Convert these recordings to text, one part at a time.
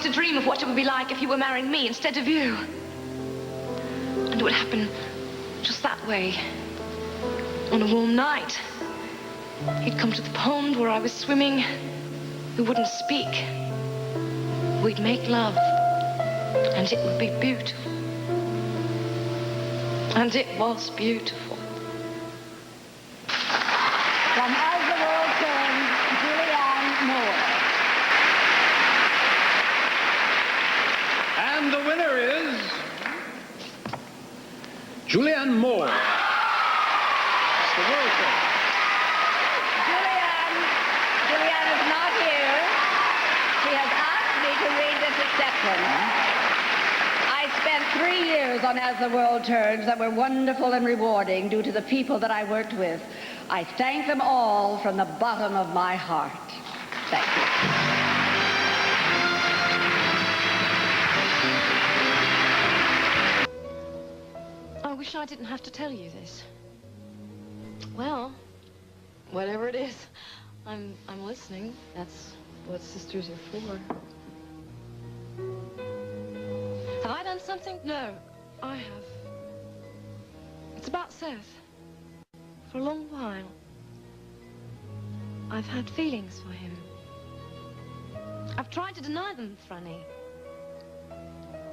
to dream of what it would be like if he were marrying me instead of you. And it would happen just that way. On a warm night, he'd come to the pond where I was swimming. We wouldn't speak. We'd make love, and it would be beautiful. And it was beautiful. From As the World Turns, Julianne Moore. And the winner is Julianne Moore. As the World Turns. Julianne is not here. She has asked me to read this acceptance. I spent 3 years on As the World Turns that were wonderful and rewarding due to the people that I worked with. I thank them all from the bottom of my heart. Thank you. I wish I didn't have to tell you this. Well, whatever it is, I'm listening. That's what sisters are for. Have I done something? No, I have. It's about Seth. For a long while, I've had feelings for him. I've tried to deny them, Frannie,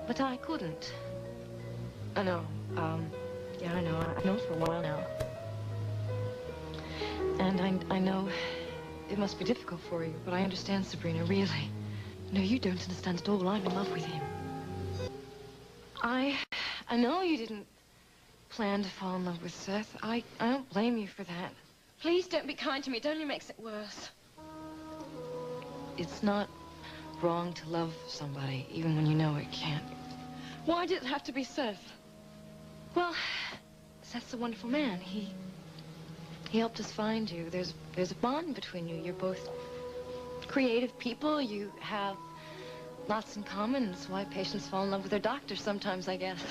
but I couldn't. I know, yeah, I know. I've known for a while now. And I know it must be difficult for you, but I understand, Sabrina, really. No, you don't understand at all. I'm in love with him. I know you didn't plan to fall in love with Seth. I don't blame you for that. Please don't be kind to me. It only makes it worse. It's not wrong to love somebody, even when you know it can't. Why did it have to be Seth? Well, Seth's a wonderful man. He helped us find you. There's a bond between you. You're both creative people. You have lots in common. That's why patients fall in love with their doctors sometimes, I guess.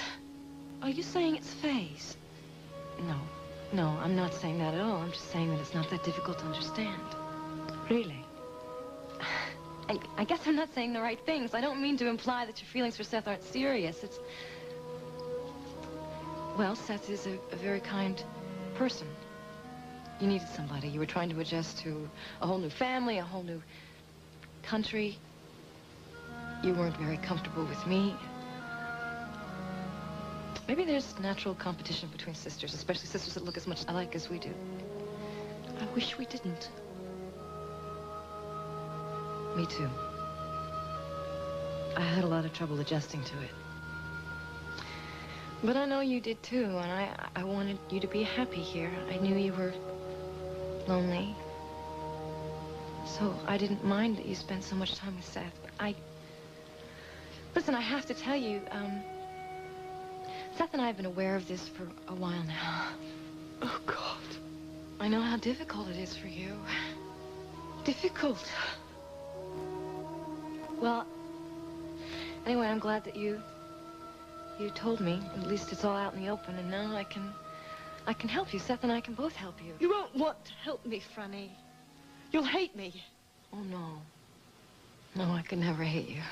Are you saying it's phase? No, I'm not saying that at all. I'm just saying that it's not that difficult to understand. Really? I guess I'm not saying the right things. I don't mean to imply that your feelings for Seth aren't serious. Well, Seth is a very kind person. You needed somebody. You were trying to adjust to a whole new family, a whole new country. You weren't very comfortable with me. Maybe there's natural competition between sisters, especially sisters that look as much alike as we do. I wish we didn't. Me too. I had a lot of trouble adjusting to it. But I know you did too, and I wanted you to be happy here. I knew you were lonely. So I didn't mind that you spent so much time with Seth, but Listen, I have to tell you, Seth and I have been aware of this for a while now. Oh, God. I know how difficult it is for you. Difficult. Well, anyway, I'm glad that you told me. At least it's all out in the open, and now I can help you. Seth and I can both help you. You won't want to help me, Frannie. You'll hate me. Oh, no. No, I could never hate you.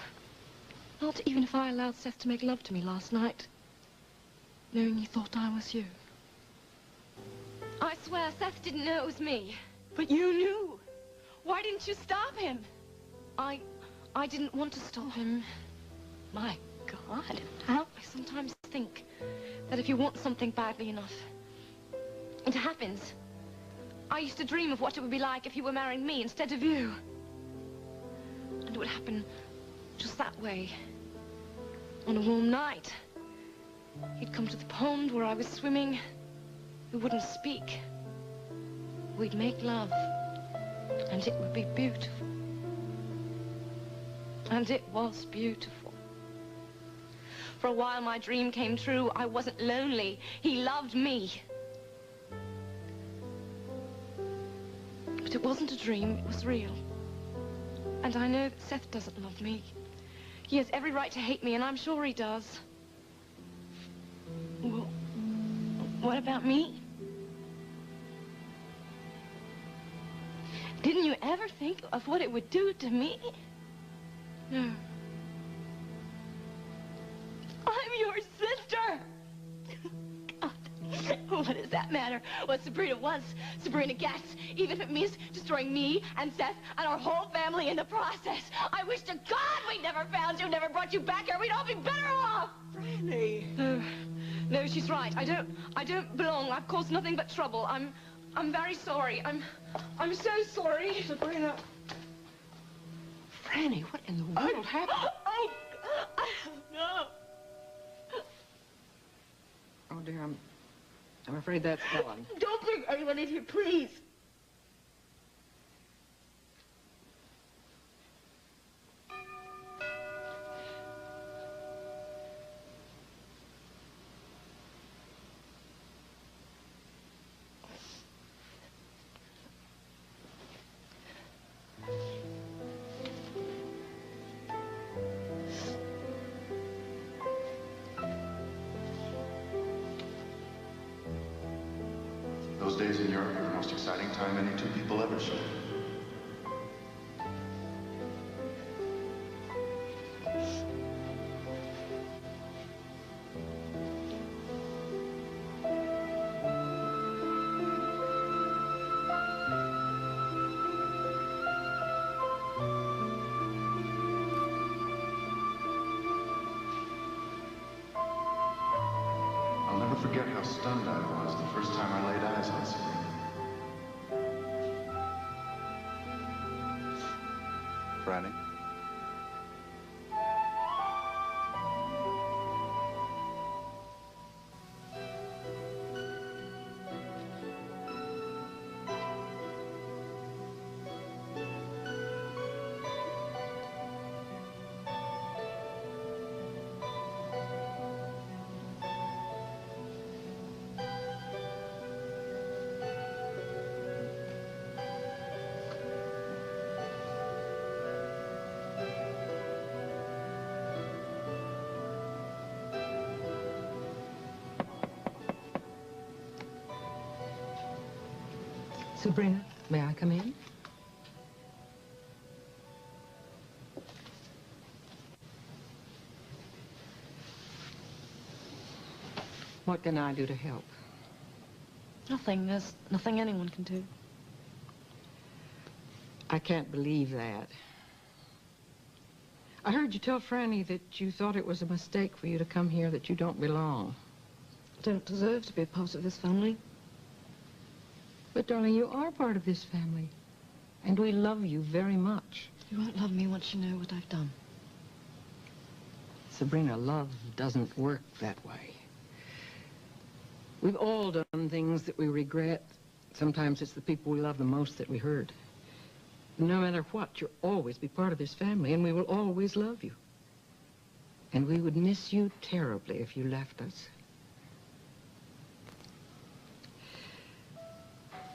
Not even if I allowed Seth to make love to me last night, knowing he thought I was you. I swear, Seth didn't know it was me. But you knew. Why didn't you stop him? I didn't want to stop him. My God. I sometimes think that if you want something badly enough, it happens. I used to dream of what it would be like if he were marrying me instead of you. And it would happen just that way. On a warm night, he'd come to the pond where I was swimming. We wouldn't speak. We'd make love, and it would be beautiful. And it was beautiful. For a while, my dream came true. I wasn't lonely. He loved me. But it wasn't a dream. It was real. And I know that Seth doesn't love me. He has every right to hate me, and I'm sure he does. Well, what about me? Didn't you ever think of what it would do to me? No. What does that matter? What Sabrina wants, Sabrina gets, even if it means destroying me and Seth and our whole family in the process. I wish to God we'd never found you, never brought you back here. We'd all be better off. Frannie. No, she's right. I don't belong. I've caused nothing but trouble. I'm very sorry. I'm so sorry. Sabrina. Frannie, what in the world happened? I don't know. Oh, dear, I'm afraid that's Ellen. Don't bring anyone in here, please. Those days in Europe were the most exciting time any two people ever shared. I'll never forget how stunned I was the first time I laid eyes on Sabrina. Frannie? Sabrina, may I come in? What can I do to help? Nothing. There's nothing anyone can do. I can't believe that. I heard you tell Frannie that you thought it was a mistake for you to come here, that you don't belong. I don't deserve to be a part of this family. But, darling, you are part of this family. And we love you very much. You won't love me once you know what I've done. Sabrina, love doesn't work that way. We've all done things that we regret. Sometimes it's the people we love the most that we hurt. No matter what, you'll always be part of this family, and we will always love you. And we would miss you terribly if you left us.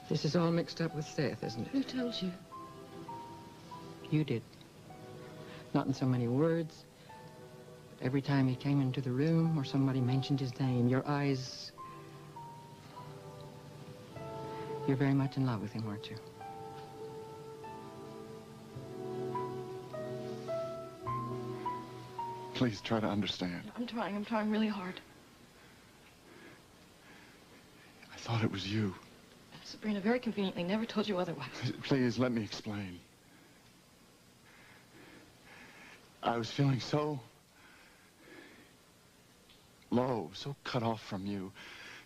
This is all mixed up with Seth, isn't it? Who told you? You did. Not in so many words, but every time he came into the room or somebody mentioned his name, your eyes... You're very much in love with him, aren't you? Please try to understand. I'm trying really hard. I thought it was you. Sabrina very conveniently never told you otherwise. Please, let me explain. I was feeling so low, so cut off from you.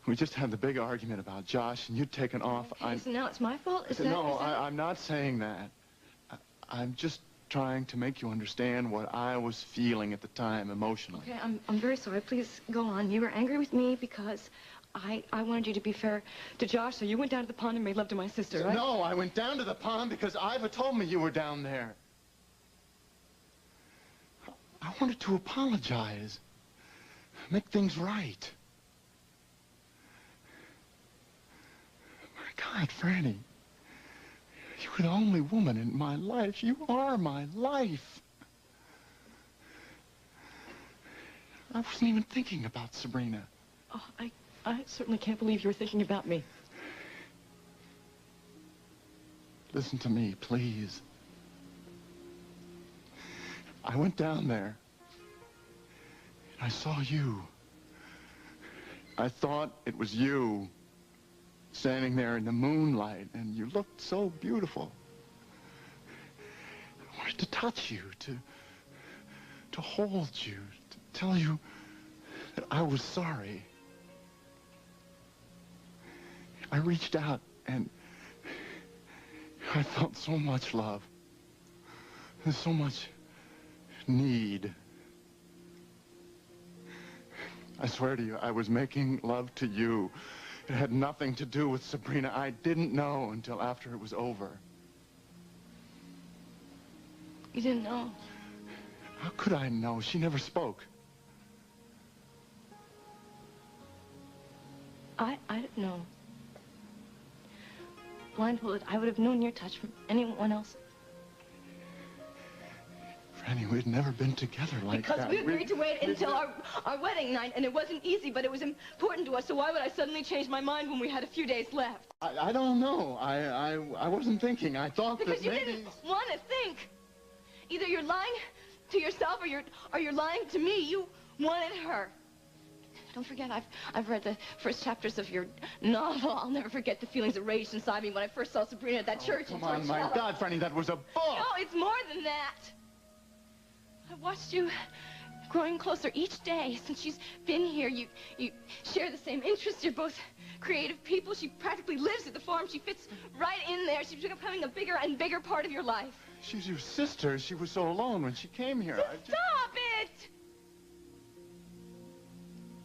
We just had the big argument about Josh, and you'd taken off. Okay, so now it's my fault? I'm not saying that. I'm just trying to make you understand what I was feeling at the time emotionally. Okay, I'm very sorry. Please go on. You were angry with me because I wanted you to be fair to Josh, so you went down to the pond and made love to my sister, right? No, I went down to the pond because Iva told me you were down there. I wanted to apologize. Make things right. My God, Frannie. You're the only woman in my life. You are my life. I wasn't even thinking about Sabrina. Oh, I certainly can't believe you were thinking about me. Listen to me, please. I went down there. And I saw you. I thought it was you. standing there in the moonlight, and you looked so beautiful. I wanted to touch you, to hold you, to tell you that I was sorry. I reached out, and I felt so much love. And so much need. I swear to you, I was making love to you. It had nothing to do with Sabrina. I didn't know until after it was over. You didn't know? How could I know? She never spoke. I didn't know. Blindfolded, I would have known your touch from anyone else. Frannie, we'd never been together like that. Because we agreed to wait until our wedding night, and it wasn't easy, but it was important to us, so why would I suddenly change my mind when we had a few days left? I don't know. I wasn't thinking. I thought Because that you maybe... didn't want to think. Either you're lying to yourself or you're lying to me. You wanted her. Don't forget, I've read the first chapters of your novel. I'll never forget the feelings that raged inside me when I first saw Sabrina at that church in Come on, my Portrayal. God, Frannie, that was a book. No, it's more than that. I've watched you growing closer each day since she's been here. You share the same interests. You're both creative people. She practically lives at the farm. She fits right in there. She's becoming a bigger and bigger part of your life. She's your sister. She was so alone when she came here. Stop it!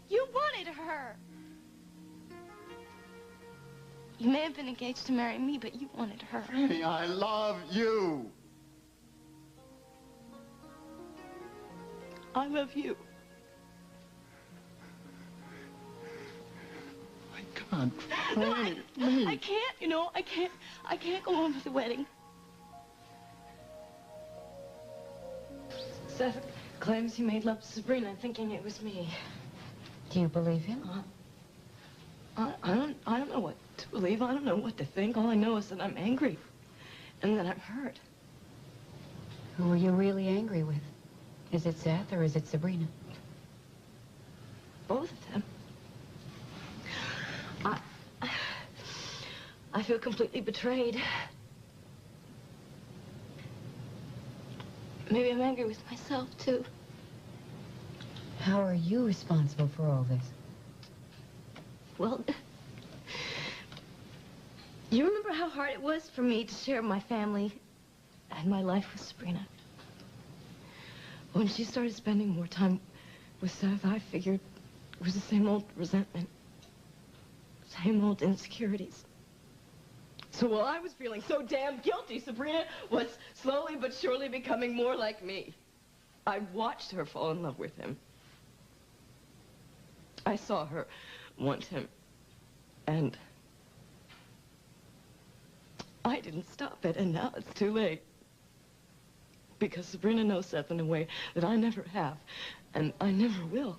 You wanted her. You may have been engaged to marry me, but you wanted her. Frannie, I love you. I love you. My God, Frannie, please. I can't, you know, I can't go on with the wedding. Seth claims he made love to Sabrina, thinking it was me. Do you believe him? I don't know what to believe. I don't know what to think. All I know is that I'm angry and that I'm hurt. Who are you really angry with? Is it Seth or is it Sabrina? Both of them. I feel completely betrayed. Maybe I'm angry with myself, too. How are you responsible for all this? Well, you remember how hard it was for me to share my family and my life with Sabrina? When she started spending more time with Seth, I figured it was the same old resentment, same old insecurities. So while I was feeling so damn guilty, Sabrina was slowly but surely becoming more like me. I watched her fall in love with him. I saw her want him, and I didn't stop it, and now it's too late. Because Sabrina knows Seth in a way that I never have, and I never will.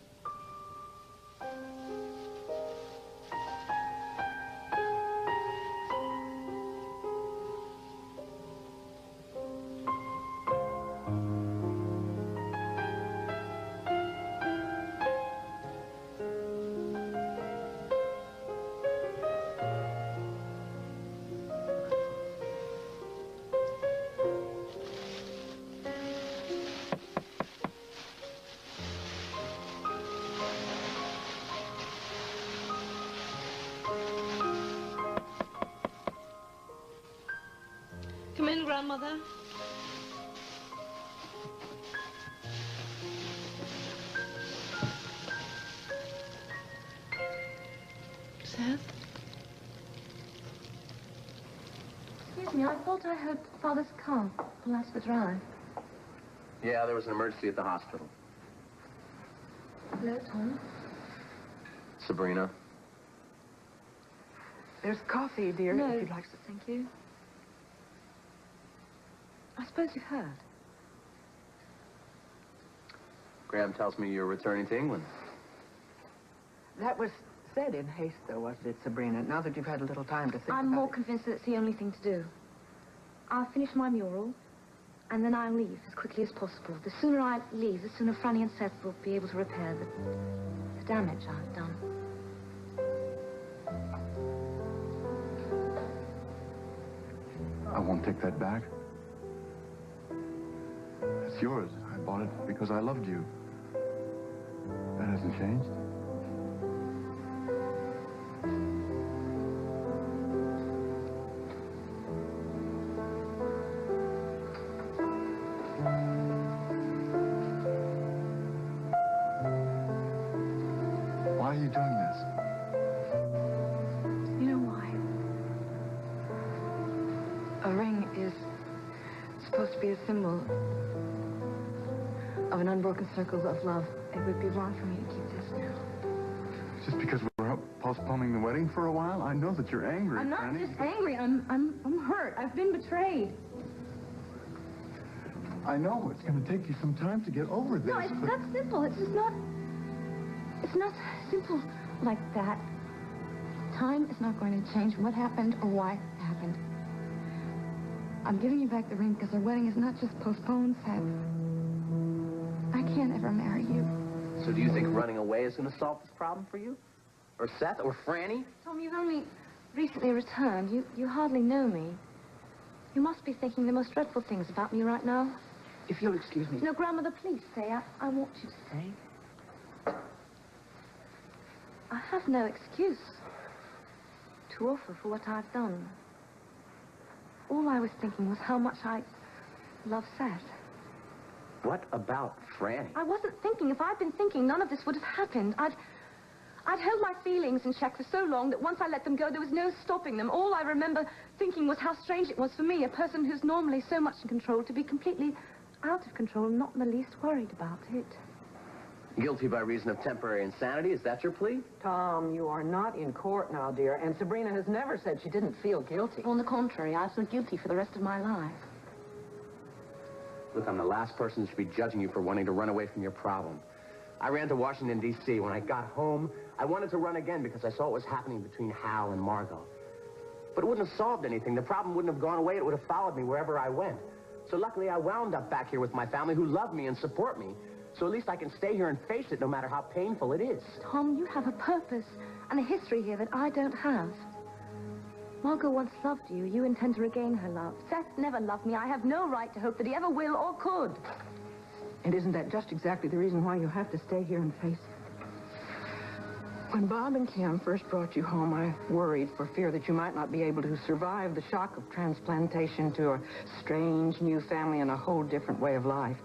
Come in, Grandmother. Seth? Excuse me, I thought I heard Father's car pull out of the drive. Yeah, there was an emergency at the hospital. Hello, Tom. Sabrina. There's coffee, dear, No, if you'd like to. thank you. I suppose you've heard. Graham tells me you're returning to England. That was said in haste, though, wasn't it, Sabrina? Now that you've had a little time to think I'm about more it. convinced that it's the only thing to do. I'll finish my mural, and then I'll leave as quickly as possible. The sooner I leave, the sooner Frannie and Seth will be able to repair the damage I've done. I won't take that back. It's yours. I bought it because I loved you. That hasn't changed. Why are you doing this? You know why? A ring is supposed to be a symbol of an unbroken circle of love. It would be wrong for me to keep this now. Just because we're postponing the wedding for a while? I know that you're angry, I'm not Frannie. just angry. I'm hurt. I've been betrayed. I know it's going to take you some time to get over this. No, it's but... not simple. It's just not... It's not simple like that. Time is not going to change what happened or why it happened. I'm giving you back the ring because our wedding is not just postponed, Seth. I can't ever marry you. So do you think running away is going to solve this problem for you? Or Seth? Or Frannie? Tom, you've only recently returned. You hardly know me. You must be thinking the most dreadful things about me right now. If you'll excuse me. No, Grandmother, please stay. I want you to stay. I have no excuse to offer for what I've done. All I was thinking was how much I love Seth. What about Frannie? I wasn't thinking. If I'd been thinking, none of this would have happened. I'd held my feelings in check for so long that once I let them go, there was no stopping them. All I remember thinking was how strange it was for me, a person who's normally so much in control, to be completely out of control and not in the least worried about it. Guilty by reason of temporary insanity? Is that your plea? Tom, you are not in court now, dear, and Sabrina has never said she didn't feel guilty. On the contrary, I feel guilty for the rest of my life. Look, I'm the last person who should be judging you for wanting to run away from your problem. I ran to Washington, D.C. When I got home, I wanted to run again because I saw what was happening between Hal and Margot. But it wouldn't have solved anything. The problem wouldn't have gone away. It would have followed me wherever I went. So luckily, I wound up back here with my family who love me and support me. So at least I can stay here and face it no matter how painful it is. Tom, you have a purpose and a history here that I don't have. Margot once loved you. You intend to regain her love. Seth never loved me. I have no right to hope that he ever will or could. And isn't that just exactly the reason why you have to stay here and face it? When Bob and Kim first brought you home, I worried for fear that you might not be able to survive the shock of transplantation to a strange new family and a whole different way of life.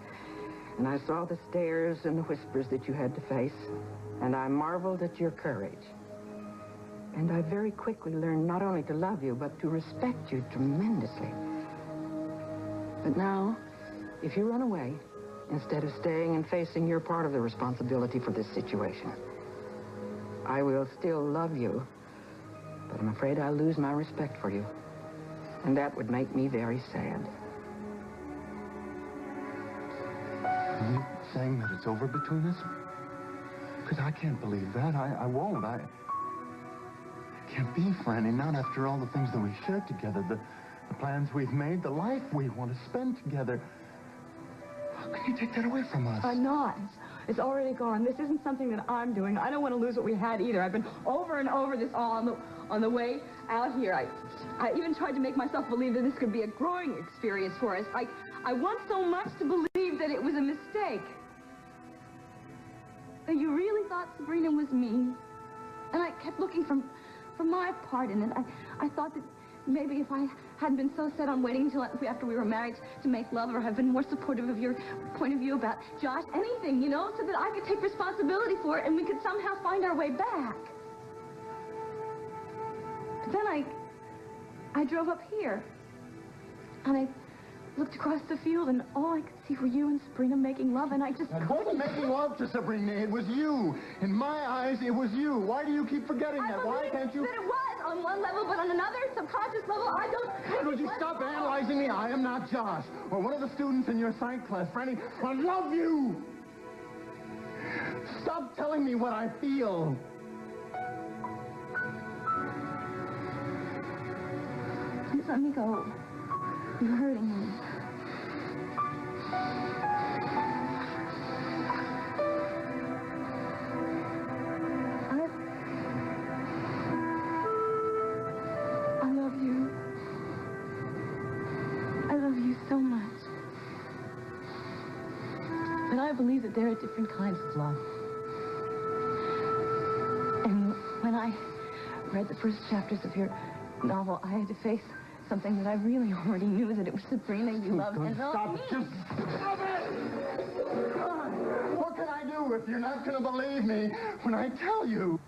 And I saw the stares and the whispers that you had to face, and I marveled at your courage. And I very quickly learned not only to love you, but to respect you tremendously. But now, if you run away, instead of staying and facing your part of the responsibility for this situation, I will still love you, but I'm afraid I'll lose my respect for you. And that would make me very sad. Are you saying that it's over between us? Because I can't believe that. I won't. It can't be, Frannie. Not after all the things that we've shared together, the plans we've made, the life we want to spend together. How can you take that away from us? I'm not. It's already gone. This isn't something that I'm doing. I don't want to lose what we had either. I've been over and over this all on the way out here. I even tried to make myself believe that this could be a growing experience for us. I want so much to believe that it was a mistake. That you really thought Sabrina was me. And I kept looking for my part in it. I thought that maybe if I hadn't been so set on waiting until after we were married to make love, or have been more supportive of your point of view about Josh, anything, you know, so that I could take responsibility for it and we could somehow find our way back. But then I drove up here, and I looked across the field, and all I could see were you and Sabrina making love, and I just... I wasn't making love to Sabrina. It was you. In my eyes, it was you. Why do you keep forgetting that? Why can't you... that it was on one level, but on another subconscious level, I don't... Would you stop analyzing me? I am not Josh, or one of the students in your science class. Frannie, I love you. Stop telling me what I feel. Please let me go. You're hurting me. I love you. And I believe that there are different kinds of love. And when I read the first chapters of your novel, I had to face something that I really already knew, that it was Sabrina you loved. God, And stop it. Just stop it! God, what can I do if you're not going to believe me when I tell you?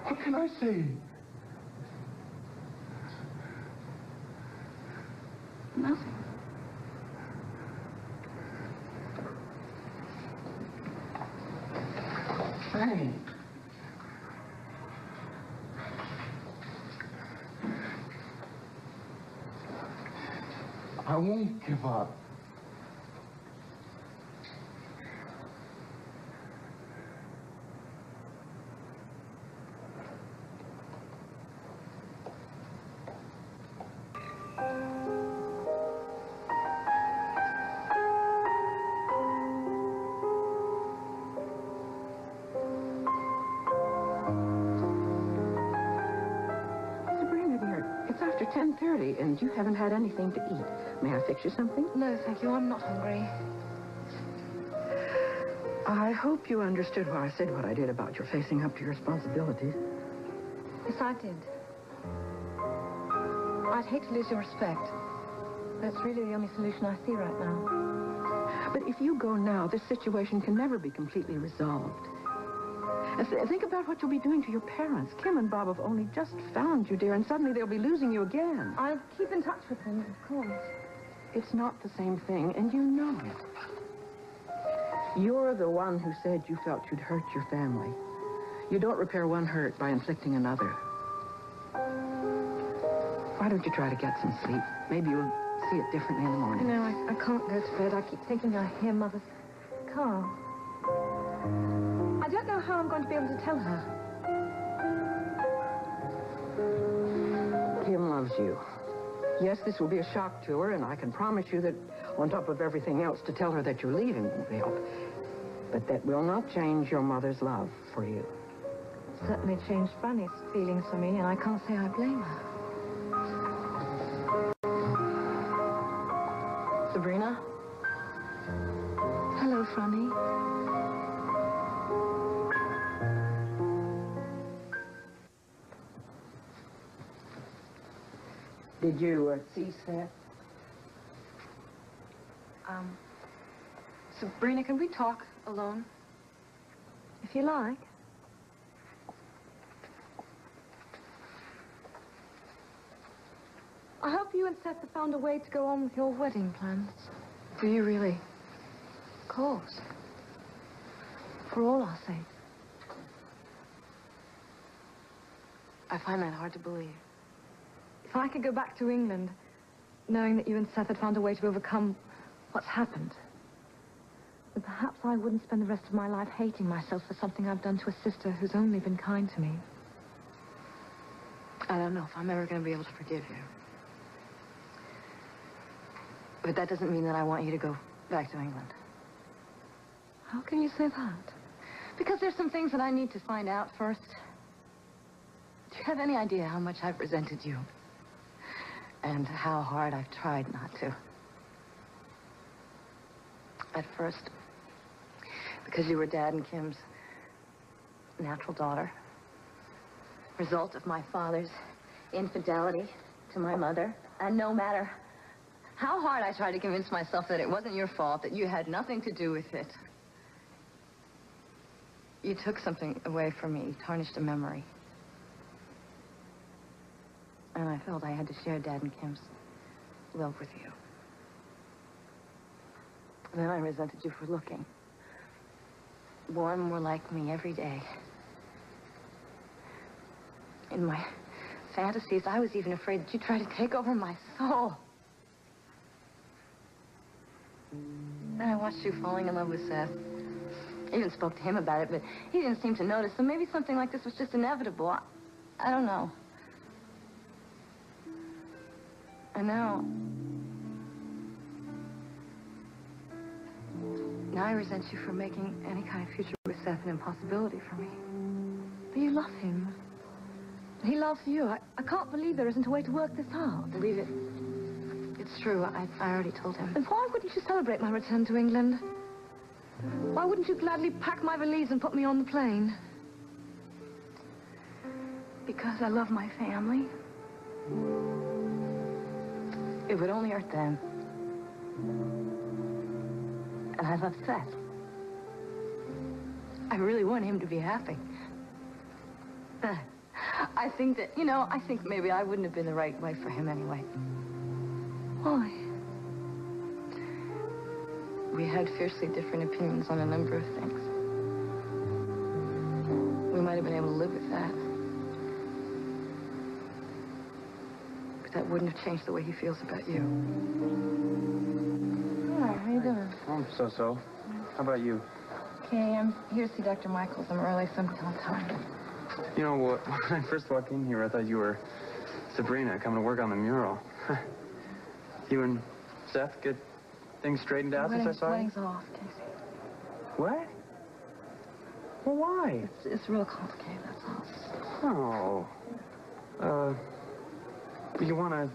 What can I say? Nothing. Frannie. I won't give up. Sabrina, dear, it's after 10:30, and you haven't had anything to eat. May I fix you something? No, thank you. I'm not hungry. I hope you understood why I said what I did about your facing up to your responsibilities. Yes, I did. I'd hate to lose your respect. That's really the only solution I see right now. But if you go now, this situation can never be completely resolved. Think about what you'll be doing to your parents. Kim and Bob have only just found you, dear, and suddenly they'll be losing you again. I'll keep in touch with them, of course. It's not the same thing, and you know it. You're the one who said you felt you'd hurt your family. You don't repair one hurt by inflicting another. Why don't you try to get some sleep? Maybe you'll see it differently in the morning. You know, I can't go to bed. I keep thinking I hear Mother's car. I don't know how I'm going to be able to tell her. Kim loves you. Yes, this will be a shock to her, and I can promise you that on top of everything else, to tell her that you're leaving won't help. But that will not change your mother's love for you. It certainly changed Frannie's feelings for me, and I can't say I blame her. Sabrina? Hello, Frannie. Did you see Seth? Sabrina, can we talk alone? If you like. I hope you and Seth have found a way to go on with your wedding plans. Do you really? Of course. For all our sakes. I find that hard to believe. If I could go back to England, knowing that you and Seth had found a way to overcome what's happened, then perhaps I wouldn't spend the rest of my life hating myself for something I've done to a sister who's only been kind to me. I don't know if I'm ever going to be able to forgive you. But that doesn't mean that I want you to go back to England. How can you say that? Because there's some things that I need to find out first. Do you have any idea how much I've resented you? And how hard I've tried not to? At first, because you were Dad and Kim's natural daughter. Result of my father's infidelity to my mother. And no matter how hard I tried to convince myself that it wasn't your fault, that you had nothing to do with it, you took something away from me. You tarnished a memory. And I felt I had to share Dad and Kim's love with you. Then I resented you for looking more and more like me every day. In my fantasies, I was even afraid that you'd try to take over my soul. And I watched you falling in love with Seth. I even spoke to him about it, but he didn't seem to notice. So maybe something like this was just inevitable. I don't know. And now I resent you for making any kind of future with Seth an impossibility for me. But you love him. He loves you. I can't believe there isn't a way to work this out. Believe it. It's true. I already told him. And why wouldn't you celebrate my return to England? Why wouldn't you gladly pack my valise and put me on the plane? Because I love my family. It would only hurt them. And I love Seth. I really want him to be happy. But I think that, I think maybe I wouldn't have been the right wife for him anyway. Why? We had fiercely different opinions on a number of things. We might have been able to live with that. But that wouldn't have changed the way he feels about you. Hi, how you doing? I'm so-so. How about you? Okay, I'm here to see Dr. Michaels. I'm early, so I'm on time. You know what? When I first walked in here, I thought you were Sabrina coming to work on the mural. You and Seth get things straightened out since I saw you? Wedding's off, Casey. What? Well, why? It's real complicated, that's all. Oh. You wanna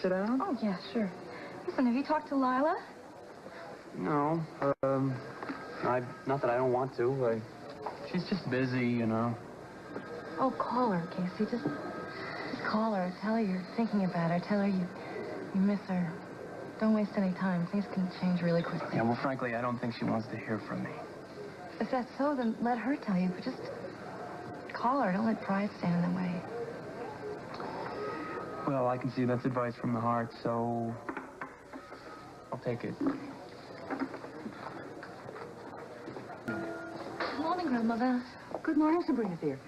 sit down? Oh, yeah, sure. Listen, have you talked to Lila? No. Not that I don't want to. She's just busy, Oh, call her, Casey. Just call her. Tell her you're thinking about her. Tell her you miss her. Don't waste any time. Things can change really quickly. Yeah, well, frankly, I don't think she wants to hear from me. If that's so, then let her tell you. But just call her. Don't let pride stand in the way. Well, I can see that's advice from the heart, so I'll take it. Good morning, Grandmother. Good morning, Sabrina, dear.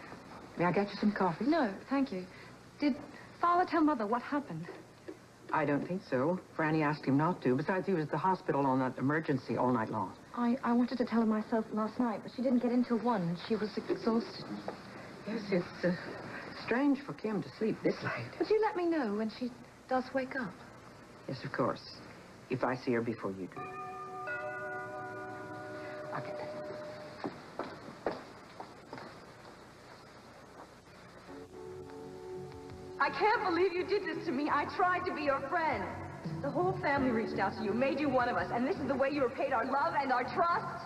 May I get you some coffee? No, thank you. Did Father tell Mother what happened? I don't think so. Frannie asked him not to. Besides, he was at the hospital on that emergency all night long. I wanted to tell her myself last night, but she didn't get in till 1, and she was exhausted. Yes, it's strange for Kim to sleep this late. Would you let me know when she does wake up? Yes, of course. If I see her before you do. Okay. I can't believe you did this to me. I tried to be your friend. The whole family reached out to you, made you one of us, and this is the way you repaid our love and our trust?